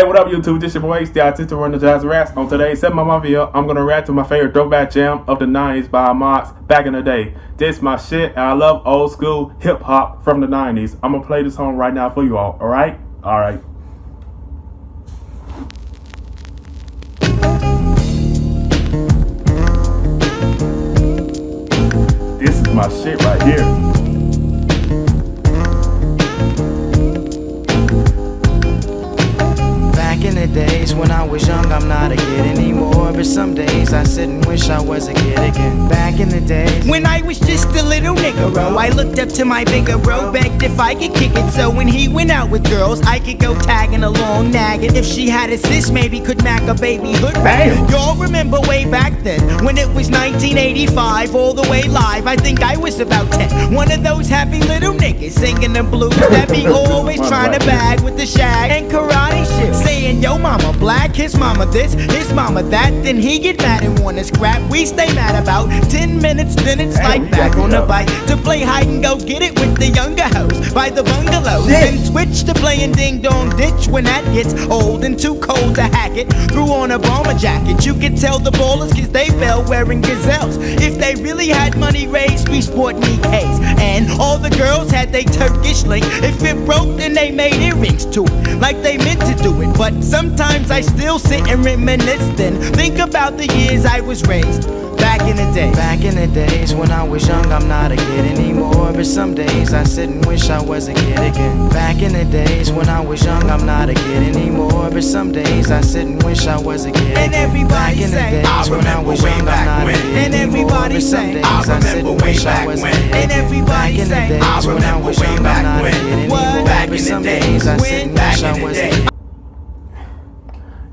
Hey, what up, YouTube? This your boy, the artist run the Jazz Rats. On today's Set My Video, I'm gonna react to my favorite throwback jam of the 90s by Ahmad back in the day. This my shit, and I love old school hip hop from the 90s. I'm gonna play this song right now for you all, alright? Alright. This is my shit right here. Back in the days when I was young, I'm not a kid anymore. But some days I sit and wish I was a kid again. Back in the days when I was just a little nigga, I looked up to my bigger bro, begged if I could kick it. So when he went out with girls, I could go tagging along, nagging. If she had a sis, maybe could mac a baby hood. Y'all remember way back then when it was 1985, all the way live. I think I was about 10. One of those happy little niggas singing the blues that be always trying to bag with the shag and karate shit. Saying, yo mama black, his mama this, his mama that. Then he get mad and wanna scrap. We stay mad about 10 minutes, then it's like back on the bike to play hide and go get it with the younger hoes by the bungalow. Then switch to playing ding dong ditch when that gets old and too cold to hack it. Threw on a bomber jacket, you could tell the ballers cause they fell wearing gazelles. If they really had money raised, we sport Nikes. And all the girls had they Turkish link. If it broke, then they made earrings to it, like they meant to do it. But sometimes I still sit and reminisce, then think about the years I was raised. Back in the day. Back in the days when I was young, I'm not a kid anymore. But some days I sit and wish I was a kid again. Back in the days when I was young, I'm not a kid anymore. But some days I sit and wish I was a kid. And everybody say, I remember way back when. And everybody say, I remember way back when. And everybody say, I remember way back when. Back in the days when, back in the day.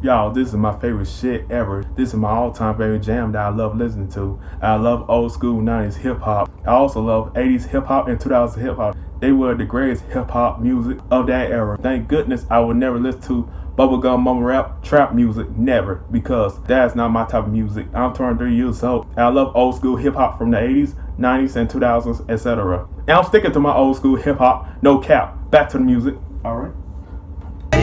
Y'all, this is my favorite shit ever. This is my all-time favorite jam that I love listening to. I love old school 90s hip-hop. I also love 80s hip-hop and 2000s hip-hop. They were the greatest hip-hop music of that era. Thank goodness I would never listen to bubblegum mumble rap trap music, never, because that's not my type of music. I'm 23 years old, and I love old school hip-hop from the 80s, 90s, and 2000s, etc. And I'm sticking to my old school hip-hop, no cap. Back to the music, alright?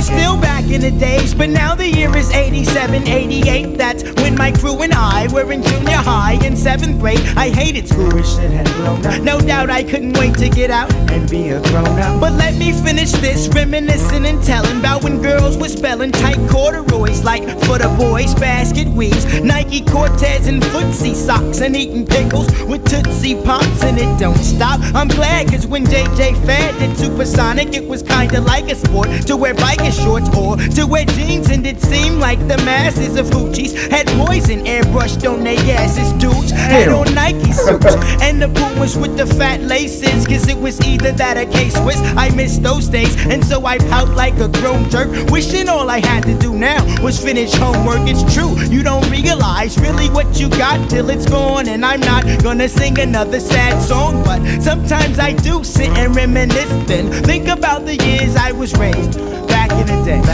Still back in the days, but now the year is 87, 88. That's when my crew and I were in junior high in 7th grade. I hated school, wish it had blown up. No doubt I couldn't wait to get out and be a grown up. But let me finish this, reminiscing and telling about when girls were spelling tight corduroys like for the boys, basket weaves, Nike Cortez and footsie socks, and eating pickles with Tootsie Pops, and it don't stop. I'm glad, cause when JJ Fad did Supersonic, it was kinda like a sport to wear biker shorts or to wear jeans, and it seemed like the masses of hoochies had poison airbrushed on their asses. Dudes had on Nike suits and the Pumas with the fat laces, cause it was either that or K-Swiss. I miss those days, and so I pout like a grown jerk, wishing all I had to do now was finish homework. It's true, you don't realize really what you got till it's gone. And I'm not gonna sing another sad song, but sometimes I do sit and reminisce, then think about the years I was raised back in the day.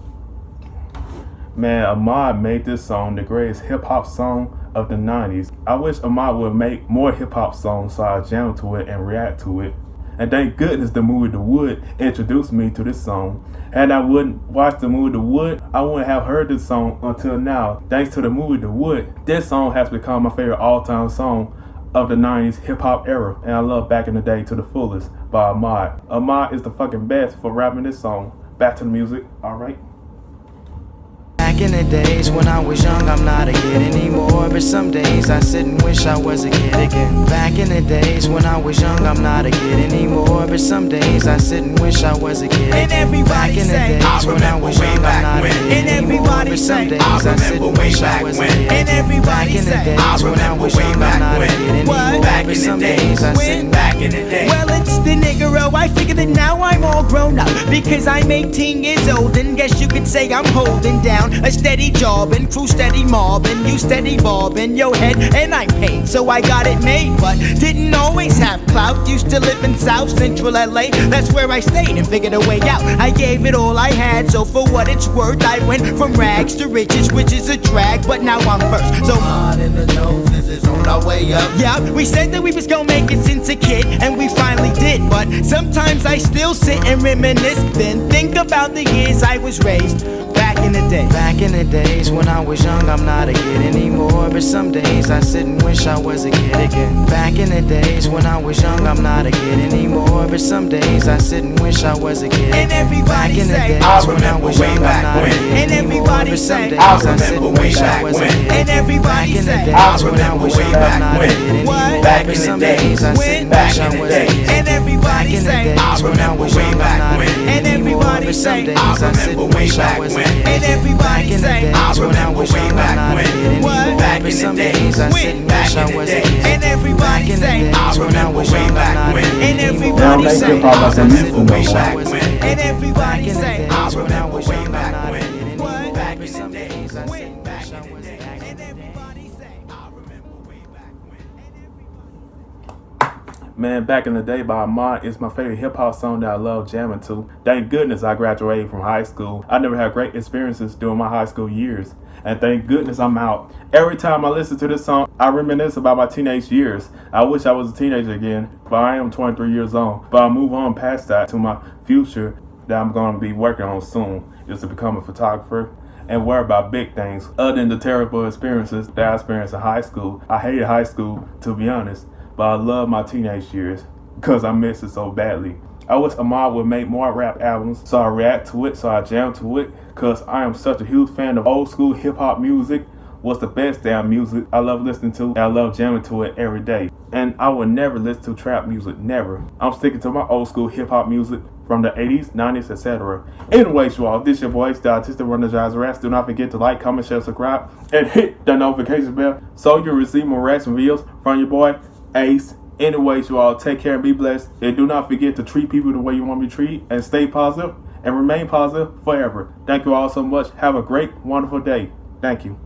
Man, Ahmad made this song the greatest hip-hop song of the 90s. I wish Ahmad would make more hip-hop songs so I jam to it and react to it. And thank goodness the movie The Wood introduced me to this song. And I wouldn't watch the movie The Wood, I wouldn't have heard this song until now. Thanks to the movie The Wood, this song has become my favorite all-time song of the 90s hip-hop era. And I love Back in the Day to the fullest by Ahmad. Ahmad is the fucking best for rapping this song. Back to the music, alright? Back in the days when I was young, I'm not a kid anymore. But some days I sit and wish I was a kid again. Back in the days when I was young, I'm not a kid anymore. But some days I sit and wish I was a kid again. And everybody say, I remember way back when. And everybody say, I remember way back when. And everybody say, I remember way back when. Back in the days when, back in the day. Well, it's the nigger-o. I figured that now I'm all grown up because I'm 18 years old, and guess you could say I'm holding down a steady job and crew steady mobbing, you steady bobbing your head, and I'm paid, so I got it made. But didn't always have clout, used to live in South Central LA, that's where I stayed and figured a way out. I gave it all I had, so for what it's worth, I went from rags to riches, which is a drag, but now I'm first. So hard in the noses is on our way up. Yeah, we said that we was gonna make it since a kid, and we finally did. But sometimes I still sit and reminisce, then think about the years I was raised back in the day. Back in the days when I was young, I'm not a kid anymore. But some days I sit and wish I was a kid again. Back in the days when I was young, I'm not a kid anymore. But some days I sit and wish I was a kid. And everybody say, I remember way back when. And everybody say, I remember way back when. And everybody say, I remember way back when. What? Back in the days when? Back in the days. And everybody say, I remember way back when. And everybody say, I remember way back when. And everybody say, I remember way back when. What? Back in the days when? Back in the days. And everybody say, I remember way back when. And everybody say, I remember way back when. And everybody say, I remember way back when. What? Back in the days when? Back in the days. And everybody say, I remember way back when. Man, Back in the Day by Ahmad is my favorite hip-hop song that I love jamming to. Thank goodness I graduated from high school. I never had great experiences during my high school years. And thank goodness I'm out. Every time I listen to this song, I reminisce about my teenage years. I wish I was a teenager again, but I am 23 years old. But I move on past that to my future that I'm going to be working on soon, is to become a photographer and worry about big things other than the terrible experiences that I experienced in high school. I hated high school, to be honest, but I love my teenage years because I miss it so badly. I wish Ahmad would make more rap albums so I react to it, so I jam to it, because I am such a huge fan of old school hip hop music. What's the best damn music I love listening to, and I love jamming to it every day. And I would never listen to trap music, never. I'm sticking to my old school hip hop music from the 80s, 90s, etc. Anyways, you all, this your voice, the Artistic Runner Rats. Do not forget to like, comment, share, subscribe, and hit the notification bell so you can receive more reaction videos from your boy, Ace. Anyways, you all, take care and be blessed. And do not forget to treat people the way you want to be treated, and stay positive and remain positive forever. Thank you all so much. Have a great, wonderful day. Thank you.